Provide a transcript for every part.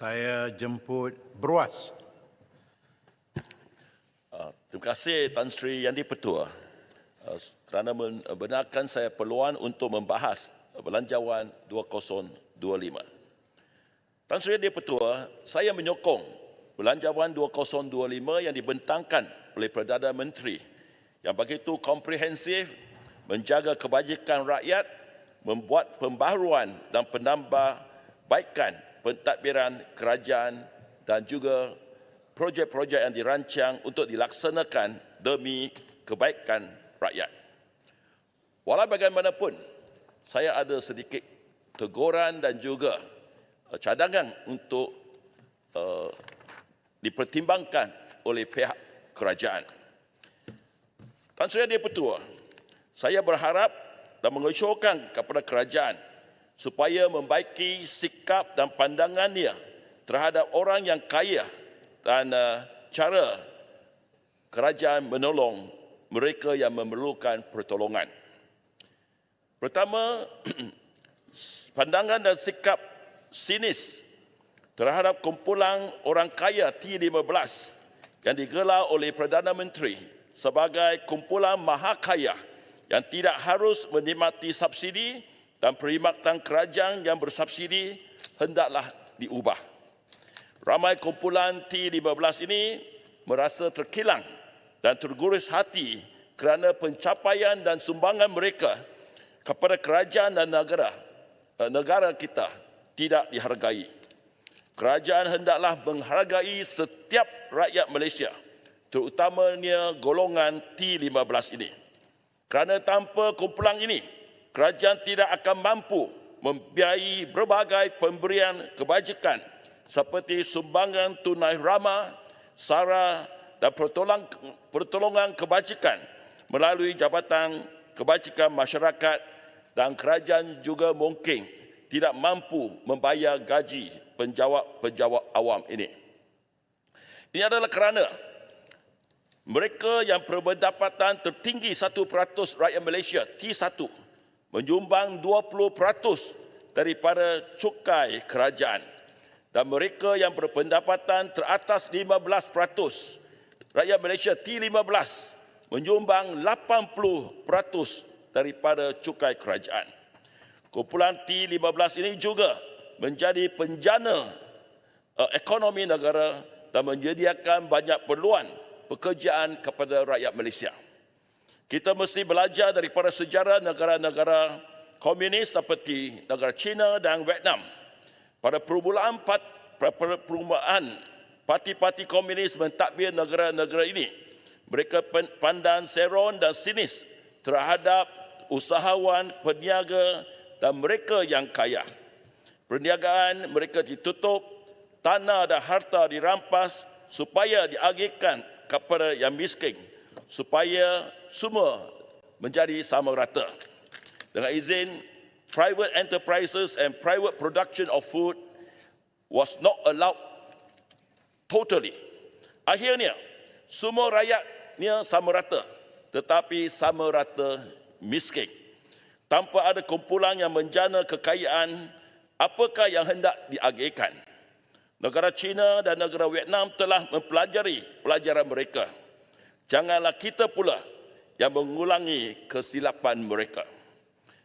Saya jemput Beruas. Terima kasih Tan Sri Yang di-Pertua kerana membenarkan saya peluang untuk membahas Belanjawan 2025. Tan Sri Yang di-Pertua, saya menyokong Belanjawan 2025 yang dibentangkan oleh Perdana Menteri yang begitu komprehensif, menjaga kebajikan rakyat, membuat pembaharuan dan penambahbaikan pentadbiran kerajaan dan juga projek-projek yang dirancang untuk dilaksanakan demi kebaikan rakyat. Walau bagaimanapun, saya ada sedikit teguran dan juga cadangan untuk dipertimbangkan oleh pihak kerajaan. Tan Sri Yang di-Pertua, saya berharap dan mengesyorkan kepada kerajaan supaya membaiki sikap dan pandangannya terhadap orang yang kaya dan cara kerajaan menolong mereka yang memerlukan pertolongan. Pertama, pandangan dan sikap sinis terhadap kumpulan orang kaya T15 yang digelar oleh Perdana Menteri sebagai kumpulan maha kaya yang tidak harus menikmati subsidi dan perkhidmatan kerajaan yang bersubsidi hendaklah diubah. Ramai kumpulan T15 ini merasa terkilang dan tergurus hati kerana pencapaian dan sumbangan mereka kepada kerajaan dan negara kita tidak dihargai. Kerajaan hendaklah menghargai setiap rakyat Malaysia, terutamanya golongan T15 ini. Kerana tanpa kumpulan ini, kerajaan tidak akan mampu membiayai berbagai pemberian kebajikan seperti sumbangan tunai rama, SARA dan pertolongan kebajikan melalui Jabatan Kebajikan Masyarakat, dan kerajaan juga mungkin tidak mampu membayar gaji penjawat awam ini. Ini adalah kerana mereka yang berpendapatan tertinggi 1% rakyat Malaysia, T1, menyumbang 20% daripada cukai kerajaan. Dan mereka yang berpendapatan teratas 15% rakyat Malaysia, T15, menyumbang 80% daripada cukai kerajaan. Kumpulan T15 ini juga menjadi penjana ekonomi negara dan menyediakan banyak peluang pekerjaan kepada rakyat Malaysia. Kita mesti belajar daripada sejarah negara-negara komunis seperti negara China dan Vietnam. Pada permulaan parti-parti komunis mentadbir negara-negara ini, mereka pandang seron dan sinis terhadap usahawan, peniaga dan mereka yang kaya. Perniagaan mereka ditutup, tanah dan harta dirampas supaya diagihkan kepada yang miskin, supaya semua menjadi sama rata. Dengan izin, private enterprises and private production of food was not allowed totally. Akhirnya, semua rakyatnya sama rata, tetapi sama rata miskin. Tanpa ada kumpulan yang menjana kekayaan, apakah yang hendak diagihkan? Negara China dan negara Vietnam telah mempelajari pelajaran mereka. Janganlah kita pula yang mengulangi kesilapan mereka.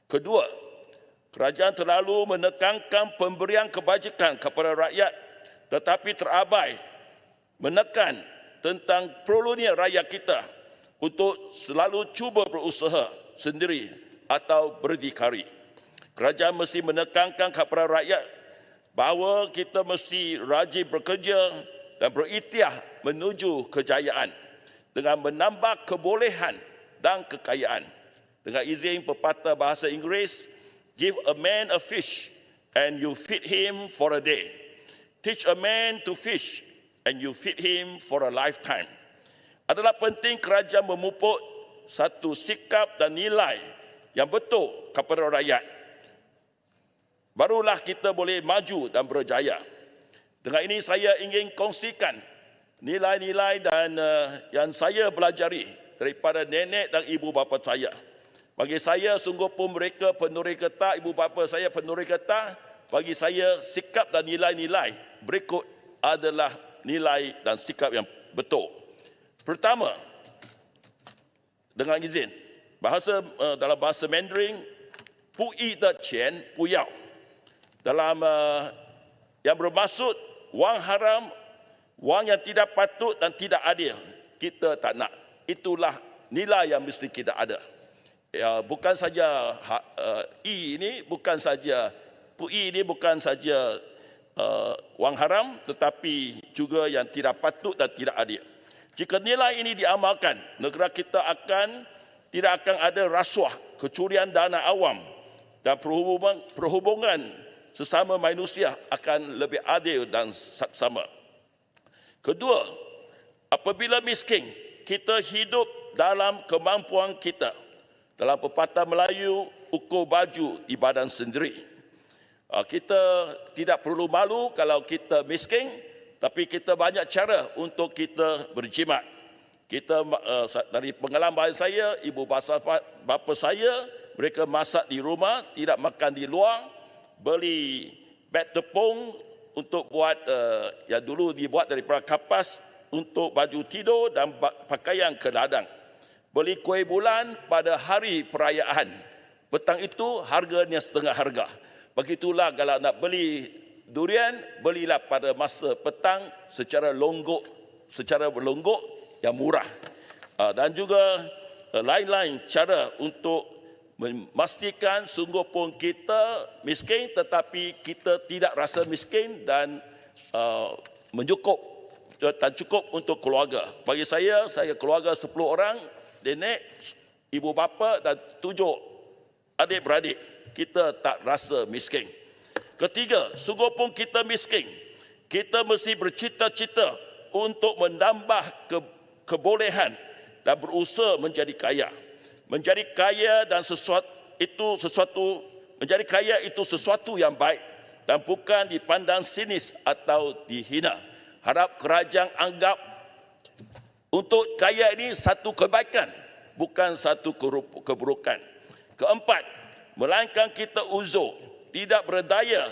Kedua, kerajaan terlalu menekankan pemberian kebajikan kepada rakyat tetapi terabai menekan tentang perlunya rakyat kita untuk selalu cuba berusaha sendiri atau berdikari. Kerajaan mesti menekankan kepada rakyat bahawa kita mesti rajin bekerja dan berikhtiar menuju kejayaan dengan menambah kebolehan dan kekayaan. Dengan izin pepatah bahasa Inggeris, give a man a fish and you feed him for a day. Teach a man to fish and you feed him for a lifetime. Adalah penting kerajaan memupuk satu sikap dan nilai yang betul kepada rakyat. Barulah kita boleh maju dan berjaya. Dengan ini saya ingin kongsikan nilai-nilai dan yang saya pelajari daripada nenek dan ibu bapa saya. Bagi saya sungguh pun mereka penuri getah, ibu bapa saya penuri getah, bagi saya sikap dan nilai-nilai berikut adalah nilai dan sikap yang betul. Pertama, dengan izin, dalam bahasa Mandarin, 不义的钱不要. Dalam yang bermaksud wang haram, wang yang tidak patut dan tidak adil, kita tak nak. Itulah nilai yang mesti kita ada. Ya, bukan saja ini bukan saja PUI ini bukan saja wang haram, tetapi juga yang tidak patut dan tidak adil. Jika nilai ini diamalkan, negara kita tidak akan ada rasuah, kecurian dana awam, dan perhubungan sesama manusia akan lebih adil dan saksama. Kedua, apabila miskin, kita hidup dalam kemampuan kita. Dalam pepatah Melayu, ukur baju di badan sendiri. Kita tidak perlu malu kalau kita miskin, tapi kita banyak cara untuk kita berjimat. Dari pengalaman saya, ibu bapa saya, mereka masak di rumah, tidak makan di luar, beli beg tepung untuk buat yang dulu dibuat daripada kapas untuk baju tidur dan pakaian ke ladang. Beli kuih bulan pada hari perayaan. Petang itu harganya setengah harga. Begitulah kalau nak beli durian, belilah pada masa petang secara berlonggok yang murah. Dan juga lain-lain cara untuk memastikan sungguh pun kita miskin tetapi kita tidak rasa miskin dan cukup untuk keluarga. Bagi saya keluarga 10 orang, nenek, ibu bapa dan 7 adik-beradik. Kita tak rasa miskin. Ketiga, sungguh pun kita miskin, kita mesti bercita-cita untuk menambah kebolehan dan berusaha menjadi kaya. Menjadi kaya itu sesuatu yang baik dan bukan dipandang sinis atau dihina. Harap kerajaan anggap untuk kaya ini satu kebaikan, bukan satu keburukan. Keempat, melainkan kita uzur, tidak berdaya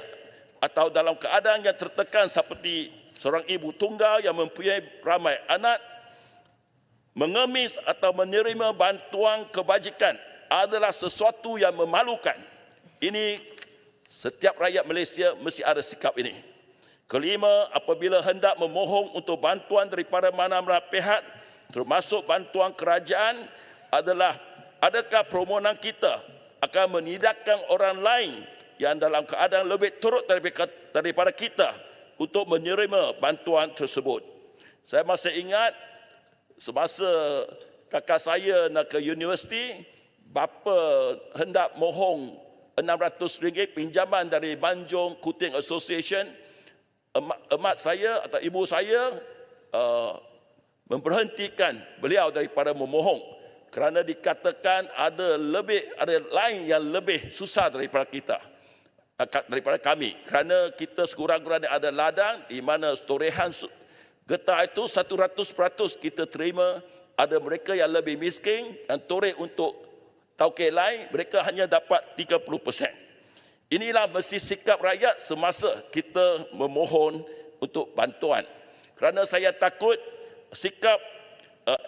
atau dalam keadaan yang tertekan seperti seorang ibu tunggal yang mempunyai ramai anak, mengemis atau menerima bantuan kebajikan adalah sesuatu yang memalukan. Ini setiap rakyat Malaysia mesti ada sikap ini. Kelima, apabila hendak memohon untuk bantuan daripada mana-mana pihak, termasuk bantuan kerajaan, adakah permohonan kita akan menidakkan orang lain yang dalam keadaan lebih teruk daripada kita untuk menerima bantuan tersebut. Saya masih ingat semasa kakak saya nak ke universiti, bapa hendak mohon RM600 pinjaman dari Banjong Kuting Association. Emak saya atau ibu saya memberhentikan beliau daripada memohon kerana dikatakan ada lain yang lebih susah daripada kami, kerana kita sekurang-kurangnya ada ladang di mana storehan getah itu 100% kita terima. Ada mereka yang lebih miskin dan toreh untuk tauke lain, mereka hanya dapat 30%. Inilah mesti sikap rakyat semasa kita memohon untuk bantuan. Kerana saya takut sikap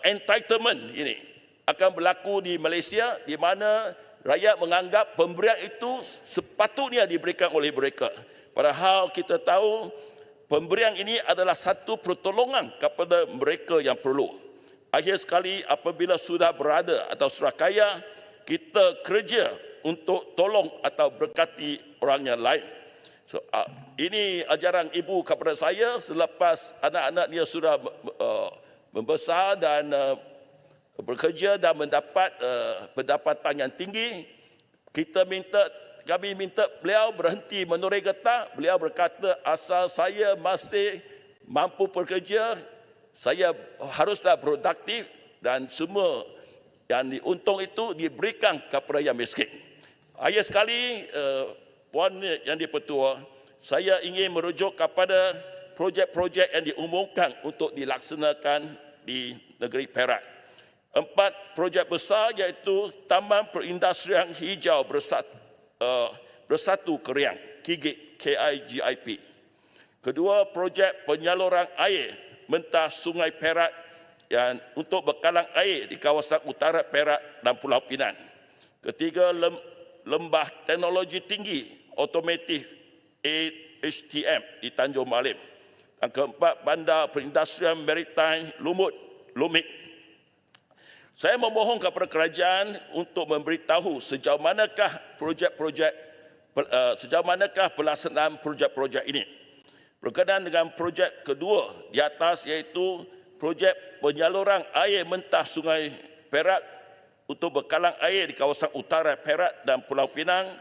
entitlement ini akan berlaku di Malaysia, di mana rakyat menganggap pemberian itu sepatutnya diberikan oleh mereka. Padahal kita tahu pemberian ini adalah satu pertolongan kepada mereka yang perlu. Akhir sekali, apabila sudah berada atau sudah kaya, kita kerja untuk tolong atau berkati orang yang lain. Ini ajaran ibu kepada saya selepas anak-anak dia sudah membesar dan bekerja dan mendapat pendapatan yang tinggi. Kami minta beliau berhenti menoreh getah. Beliau berkata, asal saya masih mampu bekerja, saya haruslah produktif dan semua yang diuntung itu diberikan kepada yang miskin. Akhir sekali, Puan Yang di-Pertua, saya ingin merujuk kepada projek-projek yang diumumkan untuk dilaksanakan di negeri Perak. 4 projek besar iaitu Taman Perindustrian Hijau Bersatu Keriang, KIGIK, KIGIP. Kedua, projek penyaluran air mentah Sungai Perak yang untuk bekalan air di kawasan utara Perak dan Pulau Pinang. Ketiga, lembah teknologi tinggi otomotif HTM di Tanjung Malim. Dan keempat, bandar perindustrian maritime Lumik. Saya memohon kepada kerajaan untuk memberitahu sejauh manakah pelaksanaan projek-projek ini. Berkenaan dengan projek kedua di atas, iaitu projek penyaluran air mentah Sungai Perak untuk bekalan air di kawasan utara Perak dan Pulau Pinang,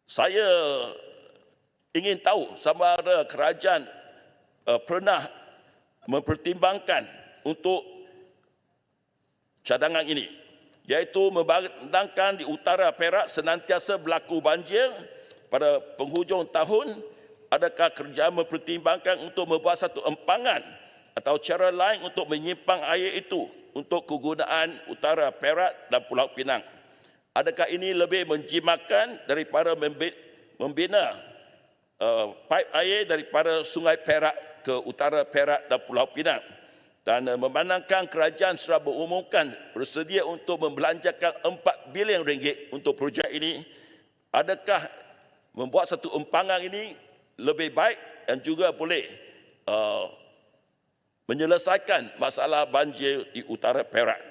saya ingin tahu sama ada kerajaan pernah mempertimbangkan untuk cadangan ini, iaitu memandangkan di utara Perak senantiasa berlaku banjir pada penghujung tahun. Adakah kerajaan mempertimbangkan untuk membuat satu empangan atau cara lain untuk menyimpan air itu untuk kegunaan utara Perak dan Pulau Pinang? Adakah ini lebih menjimatkan daripada membina paip air daripada Sungai Perak ke utara Perak dan Pulau Pinang? Dan memandangkan kerajaan sudah berumumkan bersedia untuk membelanjakan RM4 bilion untuk projek ini, adakah membuat satu empangan ini lebih baik dan juga boleh menyelesaikan masalah banjir di utara Perak?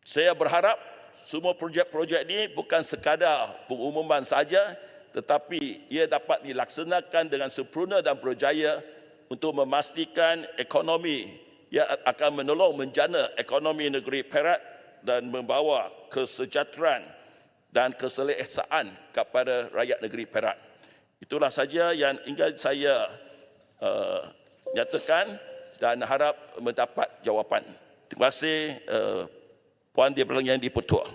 Saya berharap semua projek-projek ini bukan sekadar pengumuman saja, tetapi ia dapat dilaksanakan dengan sempurna dan berjaya untuk memastikan ekonomi yang akan menolong menjana ekonomi negeri Perak dan membawa kesejahteraan dan keselesaan kepada rakyat negeri Perak. Itulah saja yang ingin saya nyatakan dan harap mendapat jawapan. Terima kasih Puan Yang di-Pertuan.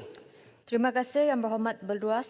Terima kasih Yang Berhormat Berluas.